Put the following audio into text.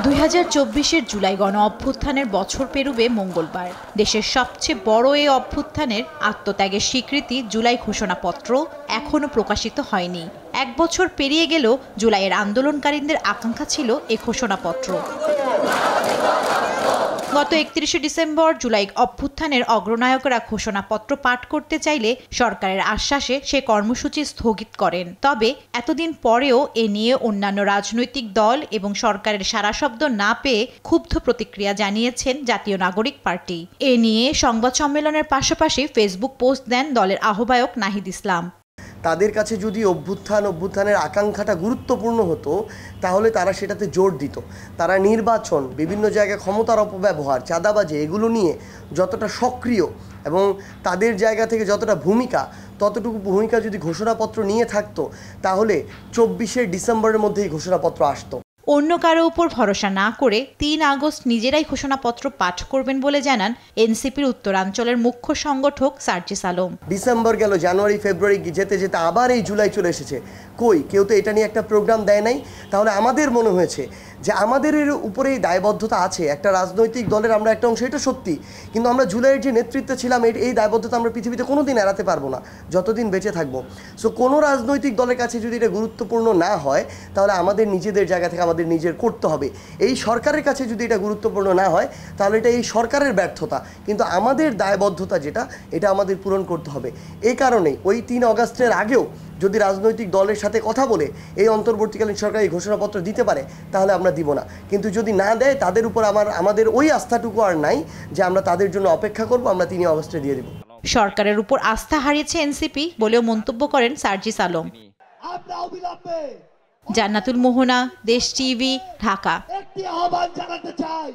2024-এর জুলাই গণ অভ্যুত্থানের বছর পেরুবে মঙ্গলবার। দেশের সবচেয়ে বড় এই অভ্যুত্থানের আত্মত্যাগের স্বীকৃতি জুলাই ঘোষণাপত্র এখনও প্রকাশিত হয়নি। 1 বছর পেরিয়ে গেলেও জুলাইয়ের আন্দোলনকারীদের আকাঙ্ক্ষা ছিল এই ঘোষণাপত্র। গত 31শে ডিসেম্বর জুলাই অভ্যুত্থানের অগ্রনায়করা ঘোষণাপত্র পাঠ করতে চাইলে সরকারের আশ্বাসে সে কর্মসূচি স্থগিত করেন। তবে এতদিন পরেও এ নিয়ে অন্যান্য রাজনৈতিক দল এবং সরকারের সাড়া শব্দ না পেয়ে ক্ষুব্ধ প্রতিক্রিয়া জানিয়েছেন জাতীয় নাগরিক পার্টি। এ নিয়ে সংবাদ সম্মেলনের পাশাপাশি ফেসবুক পোস্ট দেন দলের আহ্বায়ক নাহিদ ইসলাম। তাদের কাছে যদি অভ্যুত্থানের আকাঙ্ক্ষাটা গুরুত্বপূর্ণ হতো তাহলে তারা সেটাতে জোর দিত। তারা নির্বাচন, বিভিন্ন জায়গায় ক্ষমতার অপব্যবহার, চাঁদাবাজি এগুলো নিয়ে যতটা সক্রিয় এবং তাদের জায়গা থেকে যতটা ভূমিকা, ততটুকু ভূমিকা যদি ঘোষণাপত্র নিয়ে থাকতো তাহলে 24শে ডিসেম্বরের মধ্যেই ঘোষণাপত্র আসতো। অন্য কারো উপর ভরসা না করে 3 আগস্ট নিজেরাই ঘোষণাপত্র পাঠ করবেন বলে জানান এনসিপির উত্তরাঞ্চলের মুখ্য সংগঠক সার্জিস আলম। ডিসেম্বর গেল, জানুয়ারি, ফেব্রুয়ারি যেতে যেতে আবার এই জুলাই চলে এসেছে। কই কেউ তো এটা নিয়ে একটা প্রোগ্রাম দেয় নাই। তাহলে আমাদের মনে হয়েছে যে আমাদের এর উপরেই দায়বদ্ধতা আছে। একটা রাজনৈতিক দলের আমরা একটা অংশ, এটা সত্যি, কিন্তু আমরা জুলাইয়ের যে নেতৃত্বে ছিলাম এই দায়বদ্ধতা আমরা পৃথিবীতে কোনোদিন এড়াতে পারবো না যতদিন বেঁচে থাকবো। সো কোনো রাজনৈতিক দলের কাছে যদি এটা গুরুত্বপূর্ণ না হয় তাহলে আমাদের নিজেদের জায়গা থেকে আমাদের নিজের করতে হবে। এই সরকারের কাছে যদি এটা গুরুত্বপূর্ণ না হয় তাহলে এটা এই সরকারের ব্যর্থতা, কিন্তু আমাদের দায়বদ্ধতা যেটা এটা আমাদের পূরণ করতে হবে। এই কারণেই ওই 3 আগস্টের আগেও যদি রাজনৈতিক দলের সাথে কথা বলে এই অন্তর্বর্তীকালীন সরকার এই ঘোষণাপত্র দিতে পারে তাহলে আমরা দিব না, কিন্তু যদি না দেয় তাদের উপর আমাদের ওই আস্থাটুকু আর নাই যে আমরা তাদের জন্য অপেক্ষা করব, আমরা 3 আগস্টে দিয়ে দিব। সরকারের উপর আস্থা হারিয়েছে এনসিপি বলেও মন্তব্য করেন সার্জিস আলম। জান্নাতুল মোহনা, দেশ টিভি, ঢাকা। একটি আহ্বান জানাতে চাই।